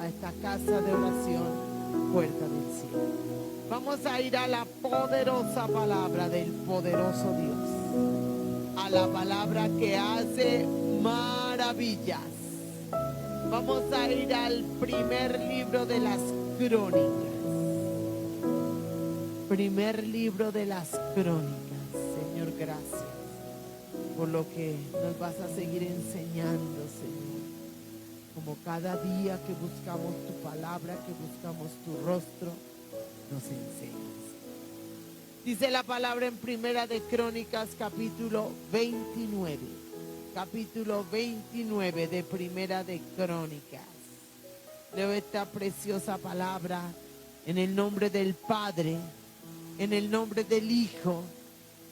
a esta casa de oración, Puerta del Cielo. Vamos a ir a la poderosa palabra del poderoso Dios, a la palabra que hace maravillas. Vamos a ir al primer libro de las Crónicas. Primer libro de las Crónicas. Señor, gracias por lo que nos vas a seguir enseñando, Señor. Como cada día que buscamos tu palabra, que buscamos tu rostro, nos enseñas. Dice la palabra en Primera de Crónicas, capítulo 29. Capítulo 29 de Primera de Crónicas. Leo esta preciosa palabra en el nombre del Padre, en el nombre del Hijo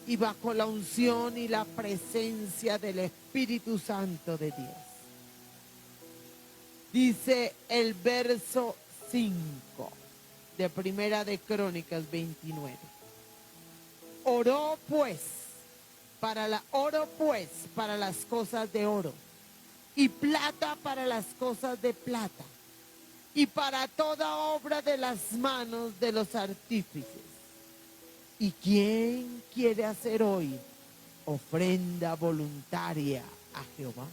y bajo la unción y la presencia del Espíritu Santo de Dios. Dice el verso 5 de Primera de Crónicas 29. Oro pues para las cosas de oro, y plata para las cosas de plata, y para toda obra de las manos de los artífices. ¿Y quién quiere hacer hoy ofrenda voluntaria a Jehová?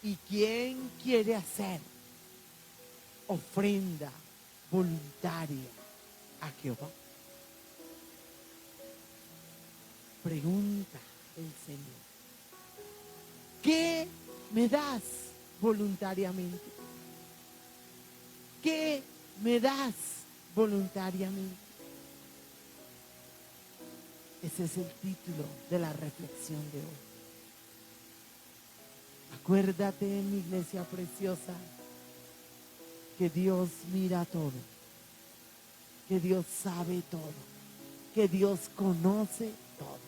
¿Y quién quiere hacer ofrenda voluntaria a Jehová? Pregunta el Señor. ¿Qué me das voluntariamente? ¿Qué me das voluntariamente? Ese es el título de la reflexión de hoy. Acuérdate, mi iglesia preciosa, que Dios mira todo, que Dios sabe todo, que Dios conoce todo.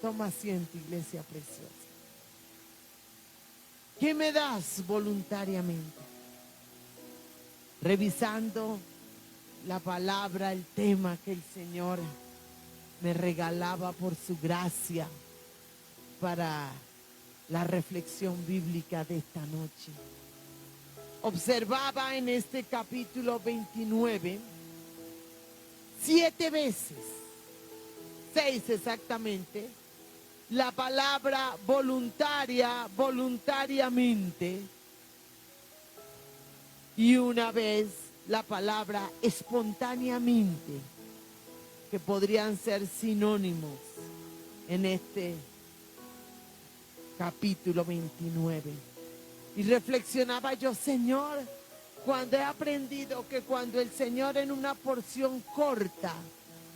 Toma asiento, iglesia preciosa. ¿Qué me das voluntariamente? Revisando la palabra, el tema que el Señor me regalaba por su gracia para la reflexión bíblica de esta noche. Observaba en este capítulo 29, 7 veces, 6 exactamente, la palabra voluntaria, voluntariamente, y una vez la palabra espontáneamente, que podrían ser sinónimos en este capítulo 29. Y reflexionaba yo, Señor, cuando he aprendido que cuando el Señor en una porción corta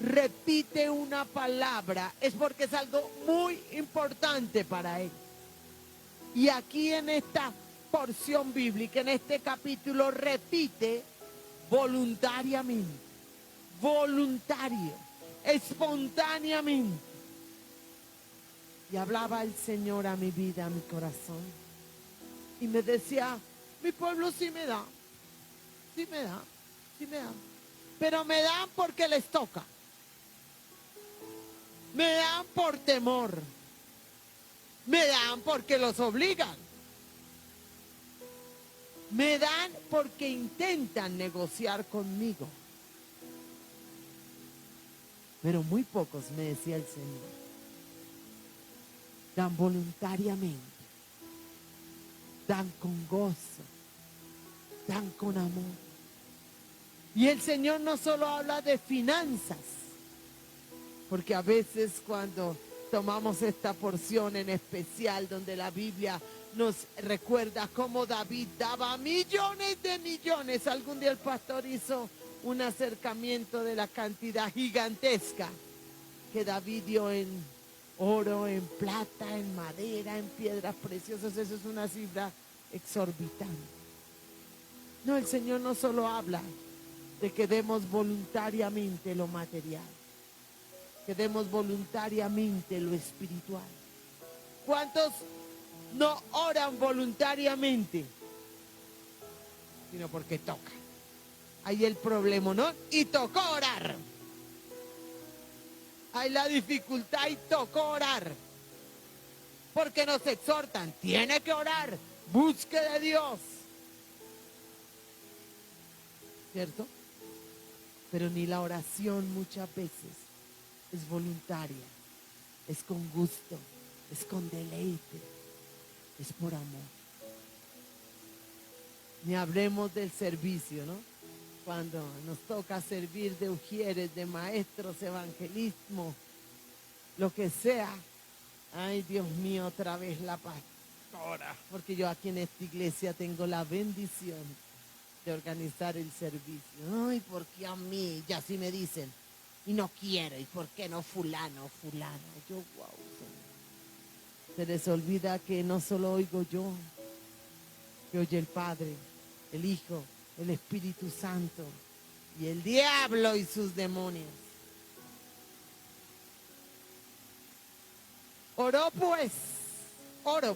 repite una palabra, es porque es algo muy importante para Él. Y aquí en esta porción bíblica, en este capítulo, repite voluntariamente, voluntario, espontáneamente. Y hablaba el Señor a mi vida, a mi corazón, y me decía, mi pueblo sí me da, sí me da, sí me da, pero me dan porque les toca, me dan por temor, me dan porque los obligan, me dan porque intentan negociar conmigo. Pero muy pocos, me decía el Señor, dan voluntariamente, dan con gozo, dan con amor. Y el Señor no solo habla de finanzas, porque a veces cuando tomamos esta porción en especial donde la Biblia nos recuerda cómo David daba millones de millones. Algún día el pastor hizo un acercamiento de la cantidad gigantesca que David dio en oro, en plata, en madera, en piedras preciosas. Eso es una cifra exorbitante. No, el Señor no solo habla de que demos voluntariamente lo material, que demos voluntariamente lo espiritual. ¿Cuántos no oran voluntariamente? Sino porque toca. Ahí el problema, ¿no? Y tocó orar. Hay la dificultad y tocó orar. Porque nos exhortan, tiene que orar, busque de Dios. ¿cierto? Pero ni la oración muchas veces es voluntaria, es con gusto, es con deleite, es por amor. Ni hablemos del servicio, ¿no? Cuando nos toca servir de ujieres, de maestros, evangelismo, lo que sea. Ay, Dios mío, otra vez la pastora, porque yo aquí en esta iglesia tengo la bendición de organizar el servicio. Ay, ¿por qué a mí? Ya sí me dicen, y no quiero, ¿y por qué no fulano, fulana? Yo, wow, se les olvida que no solo oigo yo, que oye el Padre, el Hijo, el Espíritu Santo y el diablo y sus demonios. Oro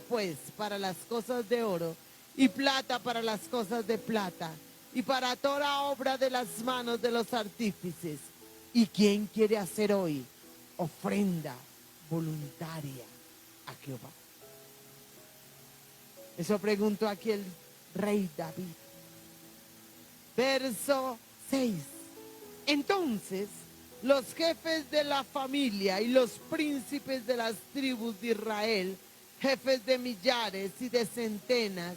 pues para las cosas de oro y plata para las cosas de plata y para toda obra de las manos de los artífices. ¿Y quién quiere hacer hoy ofrenda voluntaria a Jehová? Eso preguntó aquí el rey David. Verso 6. Entonces, los jefes de la familia y los príncipes de las tribus de Israel, jefes de millares y de centenas,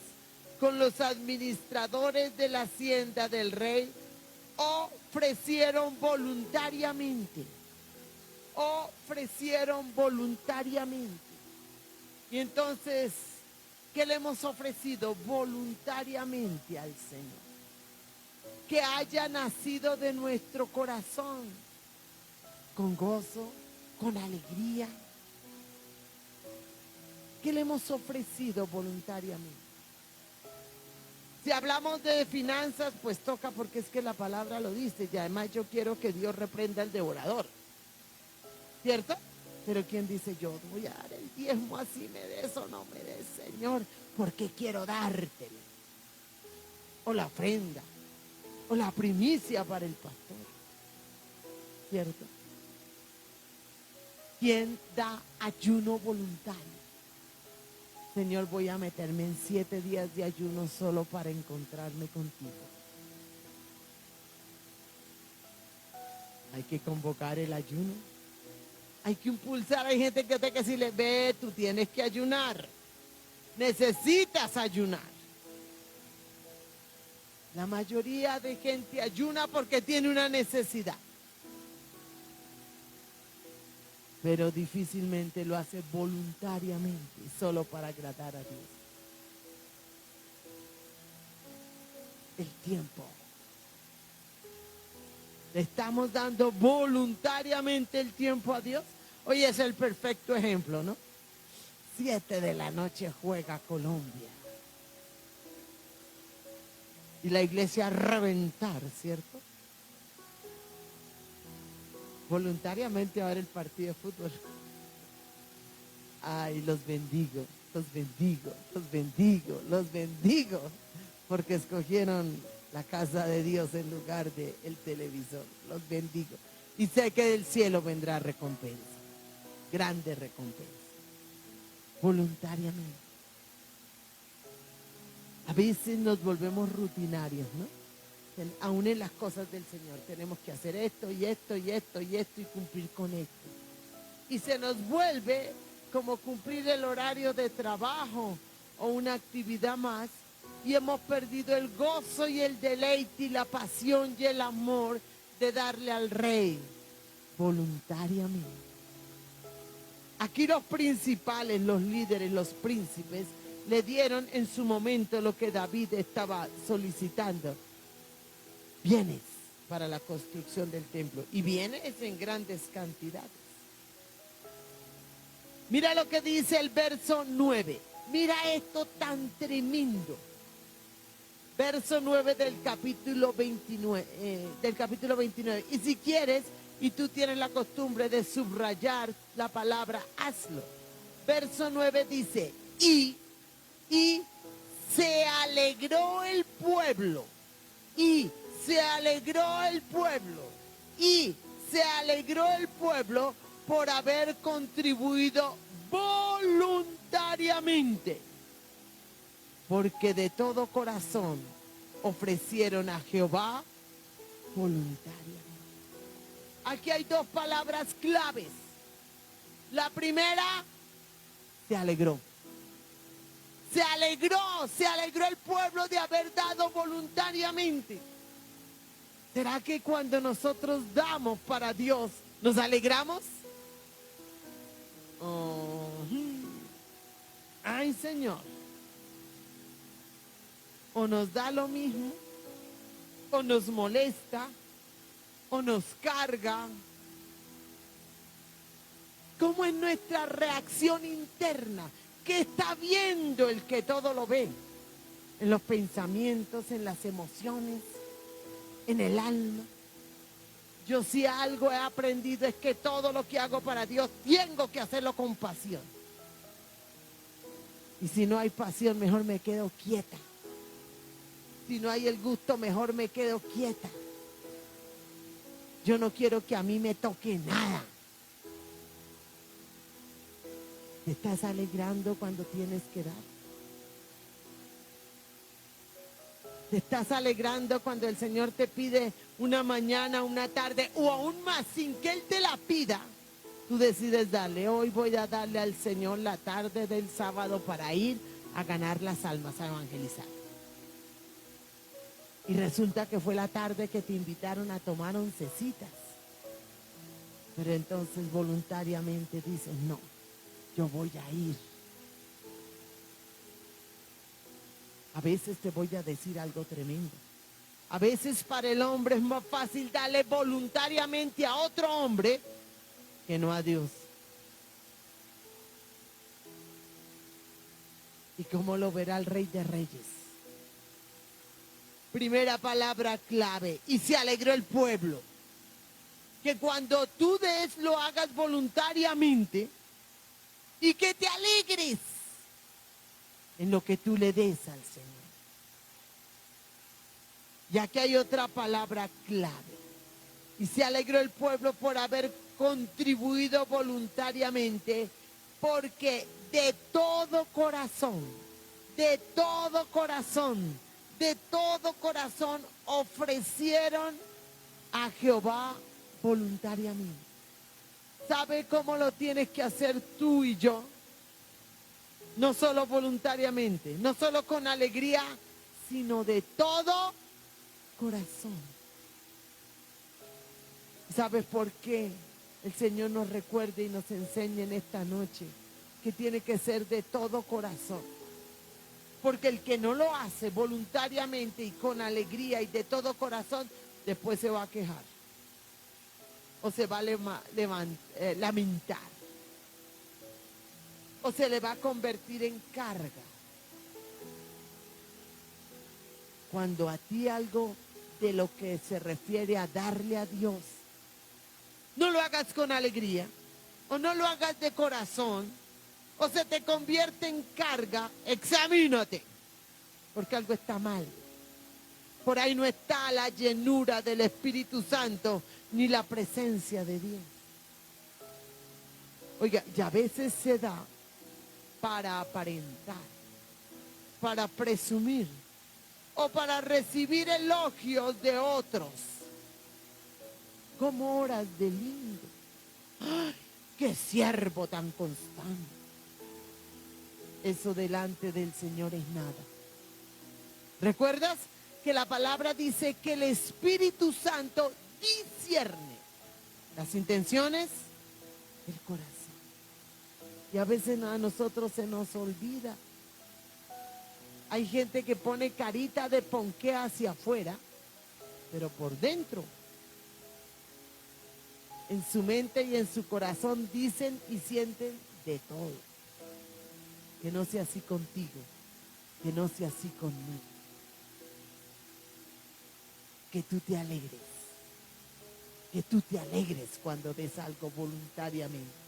con los administradores de la hacienda del rey, ofrecieron voluntariamente. Ofrecieron voluntariamente. Y entonces, ¿qué le hemos ofrecido voluntariamente al Señor? Que haya nacido de nuestro corazón, con gozo, con alegría. ¿Qué le hemos ofrecido voluntariamente? Si hablamos de finanzas, pues toca porque es que la palabra lo dice. Y además yo quiero que Dios reprenda al devorador, ¿cierto? Pero ¿quién dice yo voy a dar el diezmo así me des o no me des, Señor? Porque quiero dártelo. O la ofrenda, o la primicia para el pastor, ¿cierto? ¿Quién da ayuno voluntario? Señor, voy a meterme en 7 días de ayuno solo para encontrarme contigo. Hay que convocar el ayuno. Hay que impulsar. Hay gente que te que si le ve, tú tienes que ayunar. Necesitas ayunar. La mayoría de gente ayuna porque tiene una necesidad. Pero difícilmente lo hace voluntariamente, solo para agradar a Dios. El tiempo. ¿Le estamos dando voluntariamente el tiempo a Dios? Hoy es el perfecto ejemplo, ¿no? 7 de la noche juega Colombia. Y la iglesia a reventar, ¿cierto? Voluntariamente a ver el partido de fútbol. Ay, los bendigo, los bendigo, los bendigo, los bendigo, porque escogieron la casa de Dios en lugar del televisor. Los bendigo. Y sé que del cielo vendrá recompensa, grande recompensa, voluntariamente. A veces nos volvemos rutinarios, ¿no? Aún en las cosas del Señor tenemos que hacer esto y esto y esto y esto y cumplir con esto. Y se nos vuelve como cumplir el horario de trabajo o una actividad más y hemos perdido el gozo y el deleite y la pasión y el amor de darle al Rey voluntariamente. Aquí los principales, los líderes, los príncipes le dieron en su momento lo que David estaba solicitando. Bienes para la construcción del templo. Y bienes en grandes cantidades. Mira lo que dice el verso 9. Mira esto tan tremendo. Verso 9 del capítulo 29. Y si quieres, y tú tienes la costumbre de subrayar la palabra, hazlo. Verso 9 dice, y se alegró el pueblo. Y se alegró el pueblo. Y se alegró el pueblo por haber contribuido voluntariamente. Porque de todo corazón ofrecieron a Jehová voluntariamente. Aquí hay dos palabras claves. La primera, se alegró. Se alegró el pueblo de haber dado voluntariamente. ¿Será que cuando nosotros damos para Dios, nos alegramos? Oh, ay, Señor. O nos da lo mismo, o nos molesta, o nos carga. ¿Cómo es nuestra reacción interna? ¿Qué está viendo el que todo lo ve? En los pensamientos, en las emociones, en el alma. Yo si algo he aprendido es que todo lo que hago para Dios tengo que hacerlo con pasión. Y si no hay pasión, mejor me quedo quieta. Si no hay el gusto, mejor me quedo quieta. Yo no quiero que a mí me toque nada. ¿Te estás alegrando cuando tienes que dar? ¿Te estás alegrando cuando el Señor te pide una mañana, una tarde o aún más sin que Él te la pida? Tú decides darle. Hoy voy a darle al Señor la tarde del sábado para ir a ganar las almas, a evangelizar. Y resulta que fue la tarde que te invitaron a tomar oncecitas. Pero entonces voluntariamente dices, no, yo voy a ir. A veces te voy a decir algo tremendo. A veces para el hombre es más fácil darle voluntariamente a otro hombre que no a Dios. ¿Y cómo lo verá el Rey de Reyes? Primera palabra clave. Y se alegró el pueblo. Que cuando tú des lo hagas voluntariamente y que te alegres en lo que tú le des al Señor. Ya que hay otra palabra clave. Y se alegró el pueblo por haber contribuido voluntariamente, porque de todo corazón, de todo corazón, de todo corazón ofrecieron a Jehová voluntariamente. ¿Sabe cómo lo tienes que hacer tú y yo? No solo voluntariamente, no solo con alegría, sino de todo corazón. ¿Sabes por qué el Señor nos recuerda y nos enseña en esta noche que tiene que ser de todo corazón? Porque el que no lo hace voluntariamente y con alegría y de todo corazón, después se va a quejar o se va a lamentar o se le va a convertir en carga. Cuando a ti algo de lo que se refiere a darle a Dios, no lo hagas con alegría, o no lo hagas de corazón, o se te convierte en carga, examínate, porque algo está mal. Por ahí no está la llenura del Espíritu Santo, ni la presencia de Dios. Oiga, y a veces se da para aparentar, para presumir, o para recibir elogios de otros. Como oras de lindo. ¡Ay, qué siervo tan constante! Eso delante del Señor es nada. ¿Recuerdas que la palabra dice que el Espíritu Santo discierne las intenciones del corazón? Y a veces a nosotros se nos olvida. Hay gente que pone carita de ponqué hacia afuera, pero por dentro, en su mente y en su corazón dicen y sienten de todo. Que no sea así contigo, que no sea así conmigo. Que tú te alegres, que tú te alegres cuando des algo voluntariamente.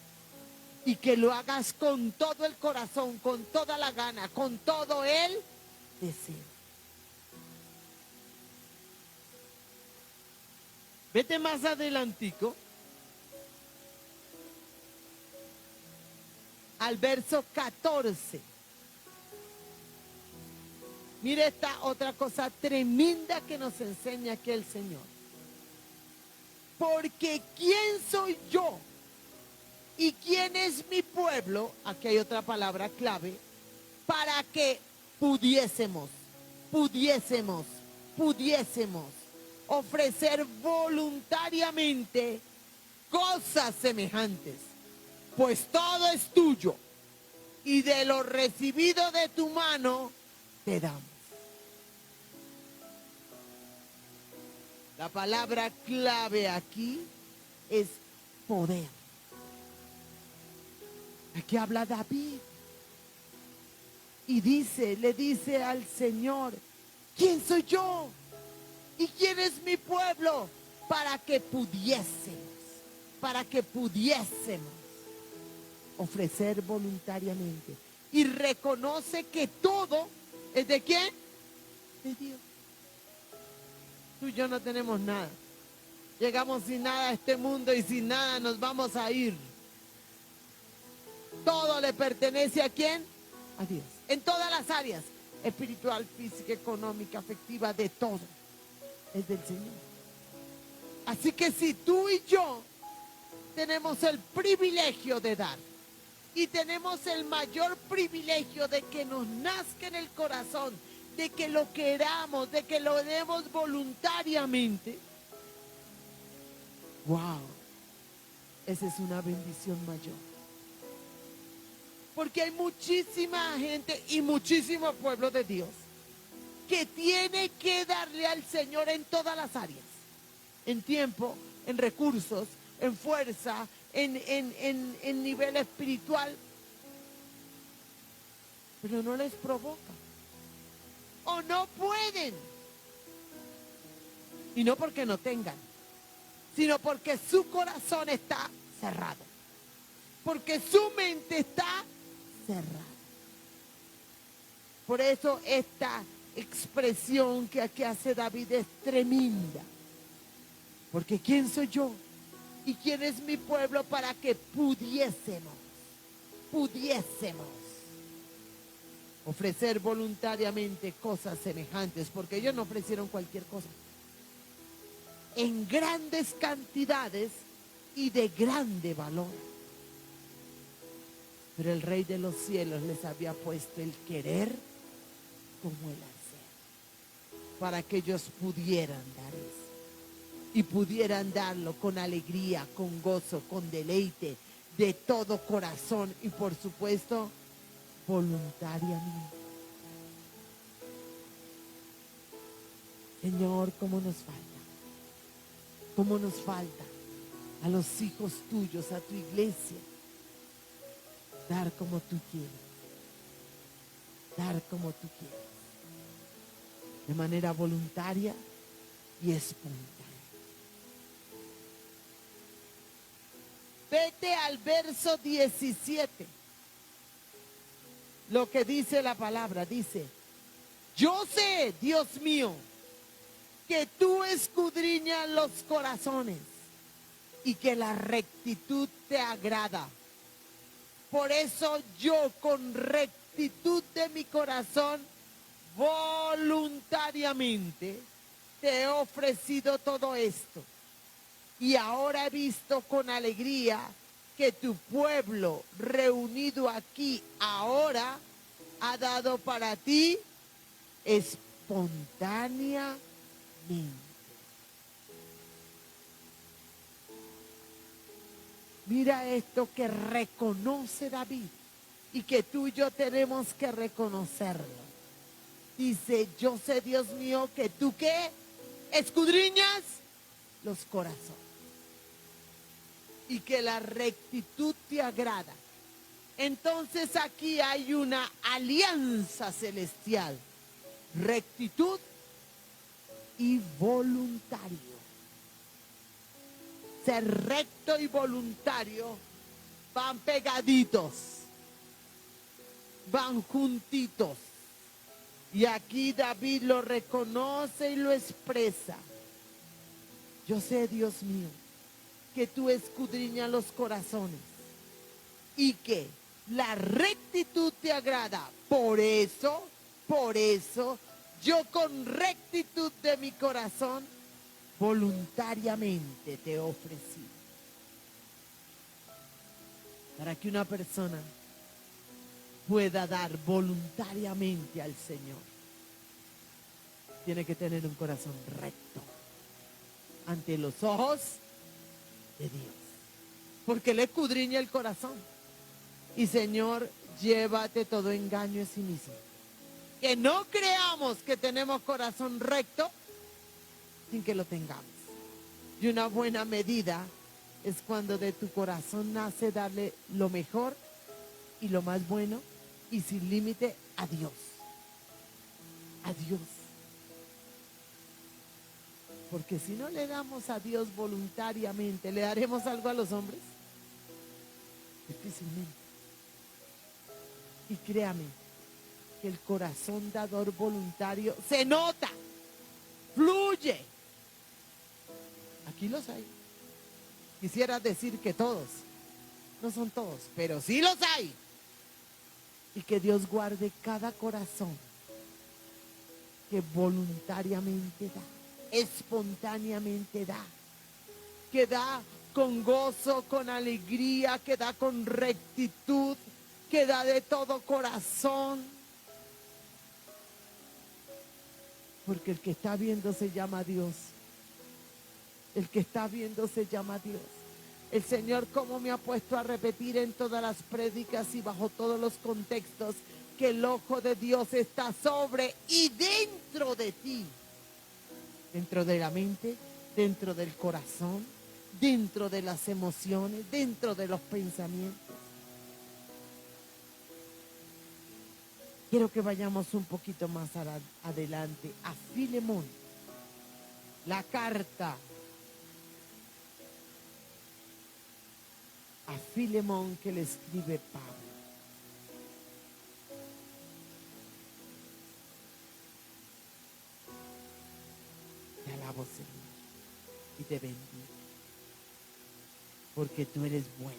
Y que lo hagas con todo el corazón, con toda la gana, con todo el deseo. Vete más adelantico al verso 14. Mire esta otra cosa tremenda que nos enseña aquí el Señor. Porque ¿quién soy yo? ¿Y quién es mi pueblo? Aquí hay otra palabra clave. Para que pudiésemos ofrecer voluntariamente cosas semejantes. Pues todo es tuyo y de lo recibido de tu mano te damos. La palabra clave aquí es poder. Aquí habla David y le dice al Señor, ¿quién soy yo? ¿Y quién es mi pueblo? Para que pudiésemos ofrecer voluntariamente. Y reconoce que todo es ¿de quién? De Dios. Tú y yo no tenemos nada. Llegamos sin nada a este mundo y sin nada nos vamos a ir. Todo le pertenece ¿a quién? A Dios. En todas las áreas, espiritual, física, económica, afectiva, de todo, es del Señor. Así que si tú y yo tenemos el privilegio de dar y tenemos el mayor privilegio de que nos nazca en el corazón, de que lo queramos, de que lo demos voluntariamente, wow, esa es una bendición mayor. Porque hay muchísima gente y muchísimo pueblo de Dios que tiene que darle al Señor en todas las áreas. En tiempo, en recursos, en fuerza, en nivel espiritual. Pero no les provoca. O no pueden. Y no porque no tengan, sino porque su corazón está cerrado. Porque su mente está cerrada. Por eso esta expresión que aquí hace David es tremenda. Porque ¿quién soy yo? ¿Y quién es mi pueblo para que pudiésemos ofrecer voluntariamente cosas semejantes? Porque ellos no ofrecieron cualquier cosa. En grandes cantidades y de grande valor. Pero el Rey de los cielos les había puesto el querer como el hacer, para que ellos pudieran dar eso. Y pudieran darlo con alegría, con gozo, con deleite, de todo corazón y por supuesto, voluntariamente. Señor, ¿cómo nos falta? ¿Cómo nos falta a los hijos tuyos, a tu iglesia? Dar como tú quieres. Dar como tú quieres. De manera voluntaria y espontánea. Vete al verso 17. Lo que dice la palabra, dice: yo sé, Dios mío, que tú escudriñas los corazones y que la rectitud te agrada. Por eso yo con rectitud de mi corazón, voluntariamente, te he ofrecido todo esto. Y ahora he visto con alegría que tu pueblo reunido aquí ahora ha dado para ti espontáneamente. Mira esto que reconoce David y que tú y yo tenemos que reconocerlo. Dice: yo sé, Dios mío, que tú ¿qué? Escudriñas los corazones y que la rectitud te agrada. Entonces aquí hay una alianza celestial: rectitud y voluntario. Ser recto y voluntario van pegaditos, van juntitos. Y aquí David lo reconoce y lo expresa. Yo sé, Dios mío, que tú escudriñas los corazones y que la rectitud te agrada. Por eso, yo con rectitud de mi corazón, voluntariamente te he ofrecido. Para que una persona pueda dar voluntariamente al Señor, tiene que tener un corazón recto ante los ojos de Dios, porque Él escudriña el corazón. Y Señor, llévate todo engaño de sí mismo. Que no creamos que tenemos corazón recto sin que lo tengamos. Y una buena medida es cuando de tu corazón nace darle lo mejor y lo más bueno y sin límite a Dios. A Dios. Porque si no le damos a Dios voluntariamente, ¿le daremos algo a los hombres? Difícilmente. Y créame, que el corazón dador voluntario se nota, fluye. Aquí los hay. Quisiera decir que todos, no son todos, pero sí los hay. Y que Dios guarde cada corazón que voluntariamente da, espontáneamente da, que da con gozo, con alegría, que da con rectitud, que da de todo corazón. Porque el que está viendo se llama Dios. El que está viendo se llama Dios. El Señor, como me ha puesto a repetir en todas las prédicas y bajo todos los contextos, que el ojo de Dios está sobre y dentro de ti. Dentro de la mente, dentro del corazón, dentro de las emociones, dentro de los pensamientos. Quiero que vayamos un poquito más adelante a Filemón. La carta a Filemón que le escribe Pablo. Te alabo, Señor, y te bendigo, porque tú eres bueno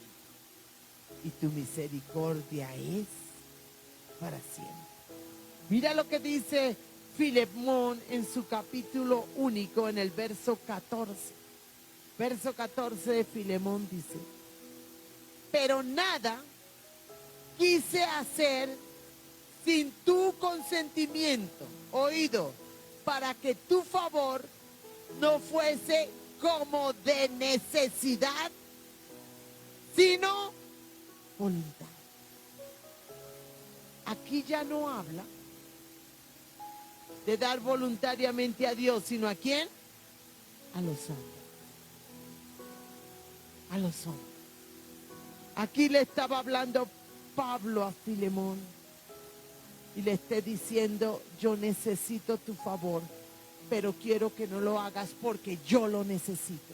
y tu misericordia es para siempre. Mira lo que dice Filemón en su capítulo único, en el verso 14. Verso 14 de Filemón dice: pero nada quise hacer sin tu consentimiento, oído, para que tu favor no fuese como de necesidad, sino voluntad. Aquí ya no habla de dar voluntariamente a Dios, sino ¿a quién? A los hombres. A los hombres. Aquí le estaba hablando Pablo a Filemón y le esté diciendo: yo necesito tu favor, pero quiero que no lo hagas porque yo lo necesito.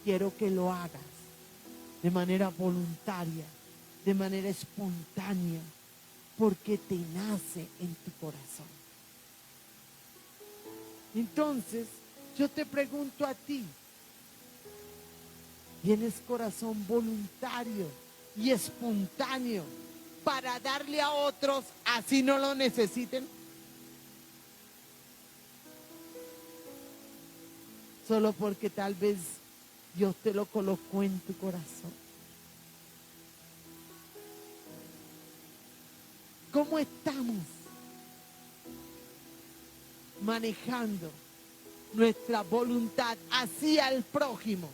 Quiero que lo hagas de manera voluntaria, de manera espontánea, porque te nace en tu corazón. Entonces, yo te pregunto a ti, ¿tienes corazón voluntario y espontáneo para darle a otros así no lo necesiten? Solo porque tal vez Dios te lo colocó en tu corazón. ¿Cómo estamos manejando nuestra voluntad hacia el prójimo,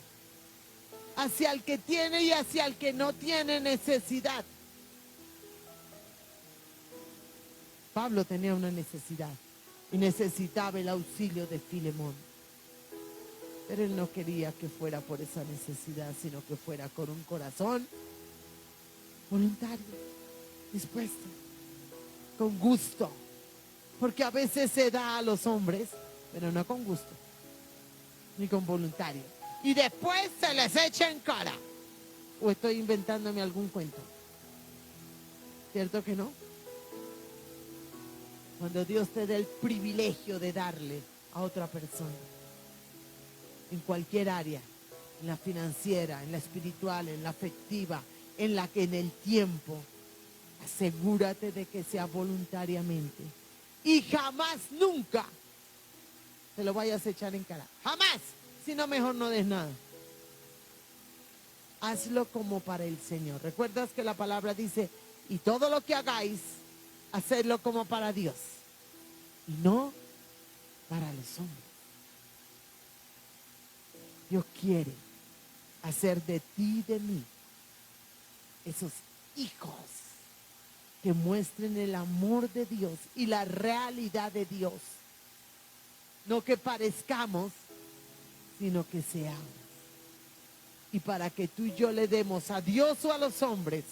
hacia el que tiene y hacia el que no tiene necesidad? Pablo tenía una necesidad y necesitaba el auxilio de Filemón, pero él no quería que fuera por esa necesidad, sino que fuera con un corazón voluntario, dispuesto, con gusto, porque a veces se da a los hombres, pero no con gusto, ni con voluntario, y después se les echa en cara. ¿O estoy inventándome algún cuento? ¿Cierto que no? Cuando Dios te da el privilegio de darle a otra persona, en cualquier área, en la financiera, en la espiritual, en la afectiva, en la que en el tiempo, asegúrate de que sea voluntariamente y jamás, nunca te lo vayas a echar en cara. Jamás. Si no, mejor no des nada. Hazlo como para el Señor. ¿Recuerdas que la palabra dice, y todo lo que hagáis, hacedlo como para Dios y no para los hombres? Dios quiere hacer de ti y de mí esos hijos que muestren el amor de Dios y la realidad de Dios. No que parezcamos, sino que seamos. Y para que tú y yo le demos a Dios o a los hombres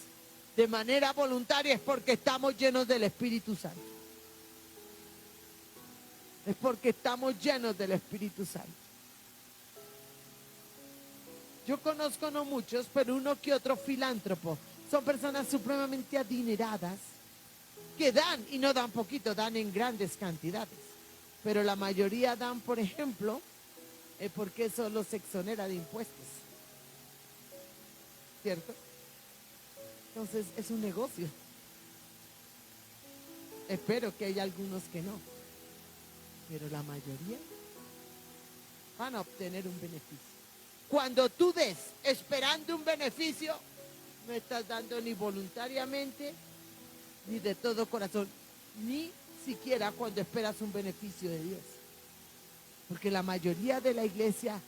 de manera voluntaria es porque estamos llenos del Espíritu Santo. Es porque estamos llenos del Espíritu Santo. Yo conozco no muchos, pero uno que otro filántropo. Son personas supremamente adineradas que dan, y no dan poquito, dan en grandes cantidades. Pero la mayoría dan, por ejemplo, porque eso los exonera de impuestos. ¿Cierto? Entonces es un negocio. Espero que haya algunos que no. Pero la mayoría van a obtener un beneficio. Cuando tú des esperando un beneficio, no estás dando ni voluntariamente, ni de todo corazón, ni siquiera cuando esperas un beneficio de Dios. Porque la mayoría de la iglesia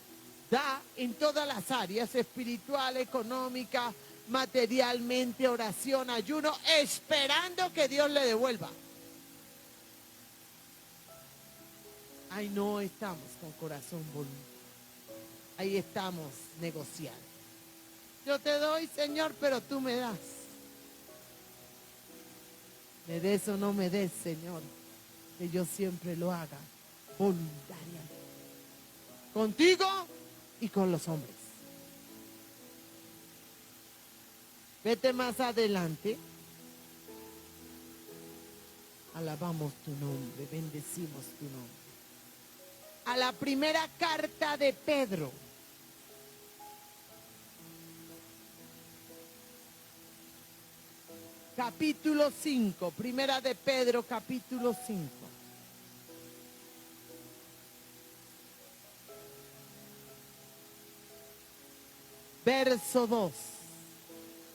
da en todas las áreas, espiritual, económica, materialmente, oración, ayuno, esperando que Dios le devuelva. Ahí no estamos con corazón voluntario. Ahí estamos negociando. Yo te doy, Señor, pero tú me das. Me des o no me des, Señor, que yo siempre lo haga voluntariamente. Contigo y con los hombres. Vete más adelante. Alabamos tu nombre, bendecimos tu nombre. A la primera carta de Pedro. Capítulo 5, primera de Pedro, capítulo 5. Verso 2.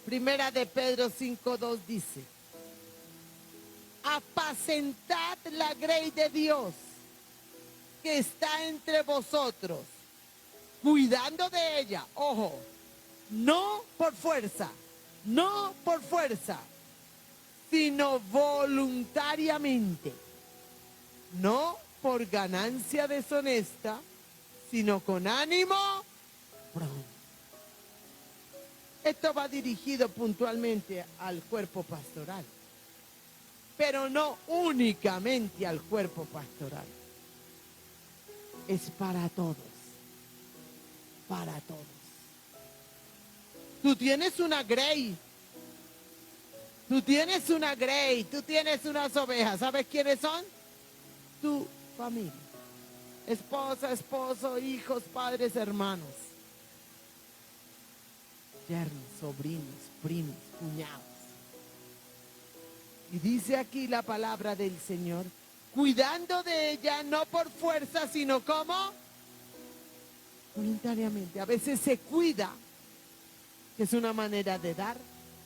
Primera de Pedro 5:2 dice: apacentad la grey de Dios que está entre vosotros, cuidando de ella. Ojo, no por fuerza, no por fuerza, sino voluntariamente, no por ganancia deshonesta, sino con ánimo pronto. Esto va dirigido puntualmente al cuerpo pastoral, pero no únicamente al cuerpo pastoral. Es para todos, para todos. Tú tienes una grey, tú tienes una grey, tú tienes unas ovejas. ¿Sabes quiénes son? Tu familia. Esposa, esposo, hijos, padres, hermanos, yernos, sobrinos, primos, cuñados. Y dice aquí la palabra del Señor, cuidando de ella, no por fuerza, sino como voluntariamente. A veces se cuida, que es una manera de dar,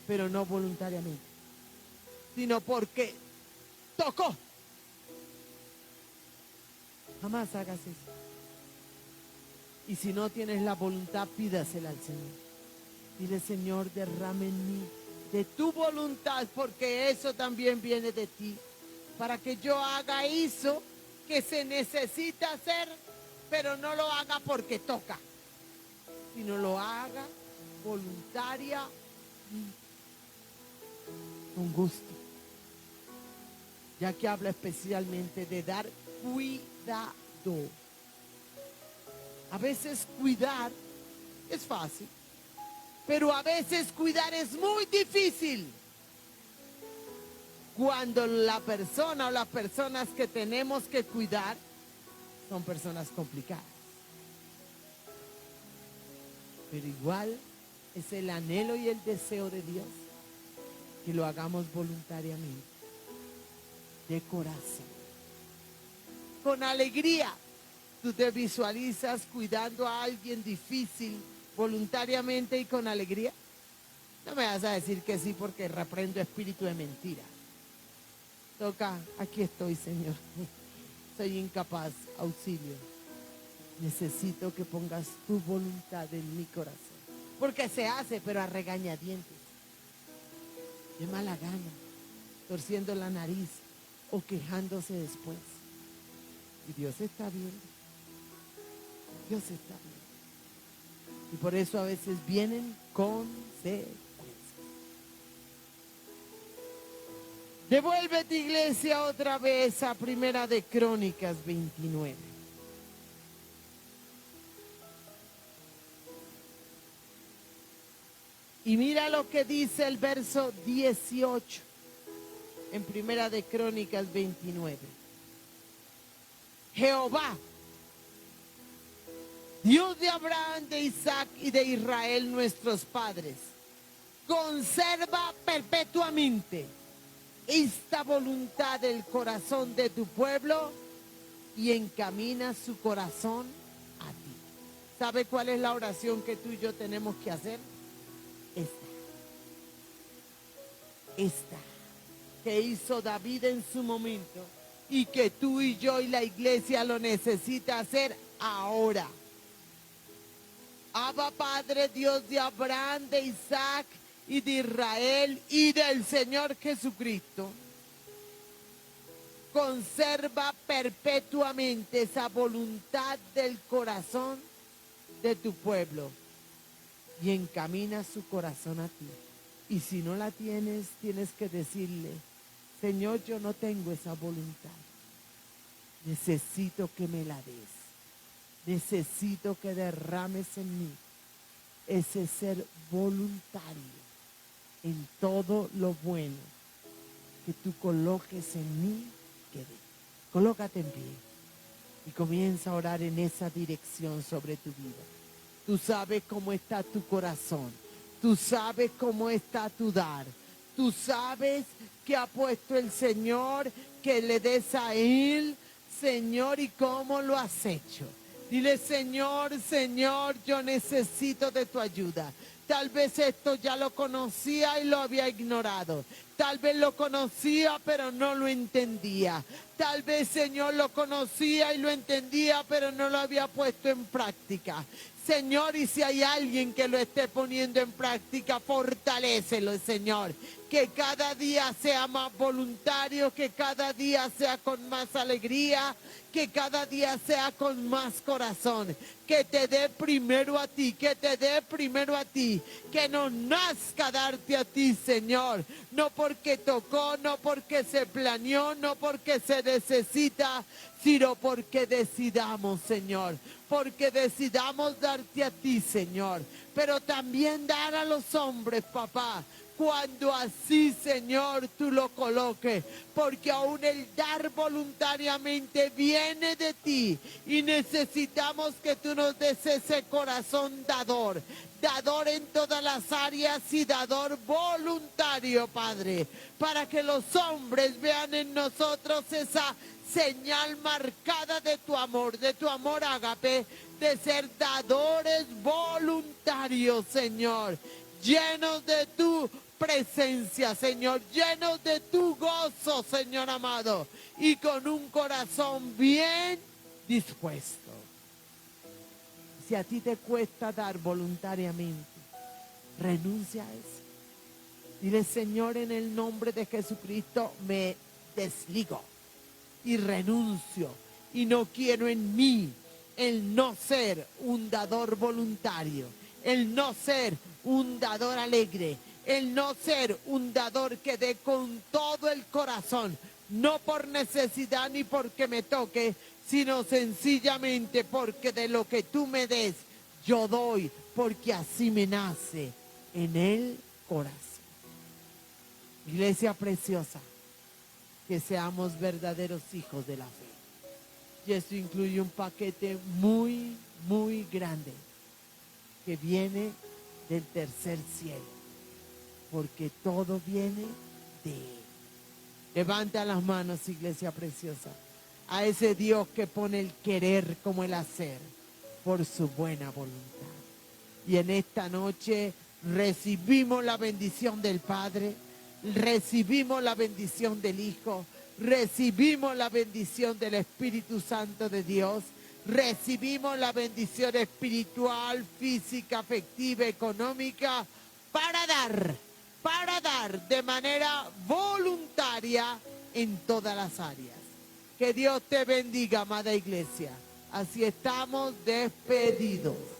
pero no voluntariamente, sino porque tocó. Jamás hagas eso. Y si no tienes la voluntad, pídasela al Señor. Dile, Señor, derrame en mí de tu voluntad, porque eso también viene de ti, para que yo haga eso que se necesita hacer, pero no lo haga porque toca, sino lo haga voluntaria, con gusto. Ya que habla especialmente de dar cuidado. A veces cuidar es fácil, pero a veces cuidar es muy difícil. Cuando la persona o las personas que tenemos que cuidar son personas complicadas. Pero igual es el anhelo y el deseo de Dios que lo hagamos voluntariamente, de corazón, con alegría, ¿Tú te visualizas cuidando a alguien difícil voluntariamente y con alegría? No me vas a decir que sí porque reprendo espíritu de mentira. Toca, aquí estoy, Señor. Soy incapaz, auxilio. Necesito que pongas tu voluntad en mi corazón. Porque se hace, pero a regañadientes. De mala gana, torciendo la nariz o quejándose después. Y Dios está viendo. Dios está viendo. Y por eso a veces vienen consecuencias. Devuélvete, iglesia, otra vez a Primera de Crónicas 29. Y mira lo que dice el verso 18 en Primera de Crónicas 29. Jehová, Dios de Abraham, de Isaac y de Israel, nuestros padres, conserva perpetuamente esta voluntad del corazón de tu pueblo y encamina su corazón a ti. ¿Sabe cuál es la oración que tú y yo tenemos que hacer? Esta que hizo David en su momento y que tú y yo y la iglesia lo necesita hacer ahora. Abba Padre, Dios de Abraham, de Isaac y de Israel y del Señor Jesucristo, conserva perpetuamente esa voluntad del corazón de tu pueblo y encamina su corazón a ti. Y si no la tienes, tienes que decirle: Señor, yo no tengo esa voluntad. Necesito que me la des. Necesito que derrames en mí ese ser voluntario en todo lo bueno que tú coloques en mí, que dé. Colócate en pie y comienza a orar en esa dirección sobre tu vida. Tú sabes cómo está tu corazón. Tú sabes cómo está tu dar. Tú sabes que ha puesto el Señor, que le des a Él, Señor, y cómo lo has hecho. Dile: Señor, Señor, yo necesito de tu ayuda. Tal vez esto ya lo conocía y lo había ignorado. Tal vez lo conocía, pero no lo entendía. Tal vez, Señor, lo conocía y lo entendía, pero no lo había puesto en práctica. Señor, y si hay alguien que lo esté poniendo en práctica, fortalécelo, Señor. Que cada día sea más voluntario, que cada día sea con más alegría, que cada día sea con más corazón. Que te dé primero a ti, que te dé primero a ti. Que nos nazca darte a ti, Señor. No porque tocó, no porque se planeó, no porque se necesita, sino porque decidamos, Señor. Porque decidamos darte a ti, Señor. Pero también dar a los hombres, papá, cuando así, Señor, tú lo coloques. Porque aún el dar voluntariamente viene de ti. Y necesitamos que tú nos des ese corazón dador. Dador en todas las áreas y dador voluntario, Padre. Para que los hombres vean en nosotros esa señal marcada de tu amor ágape, de ser dadores voluntarios, Señor, llenos de tu presencia, Señor, llenos de tu gozo, Señor amado, y con un corazón bien dispuesto. Si a ti te cuesta dar voluntariamente, renuncia a eso. Dile: Señor, en el nombre de Jesucristo me desligo y renuncio, y no quiero en mí el no ser un dador voluntario, el no ser un dador alegre, el no ser un dador que dé con todo el corazón, no por necesidad ni porque me toque, sino sencillamente porque de lo que tú me des, yo doy, porque así me nace en el corazón. Iglesia preciosa, que seamos verdaderos hijos de la fe. Y esto incluye un paquete muy, muy grande que viene del tercer cielo, porque todo viene de Él. Levanta las manos, iglesia preciosa. a ese Dios que pone el querer como el hacer por su buena voluntad. Y en esta noche recibimos la bendición del Padre, recibimos la bendición del Hijo, recibimos la bendición del Espíritu Santo de Dios, recibimos la bendición espiritual, física, afectiva, económica, para dar de manera voluntaria en todas las áreas. Que Dios te bendiga, amada iglesia. Así estamos despedidos.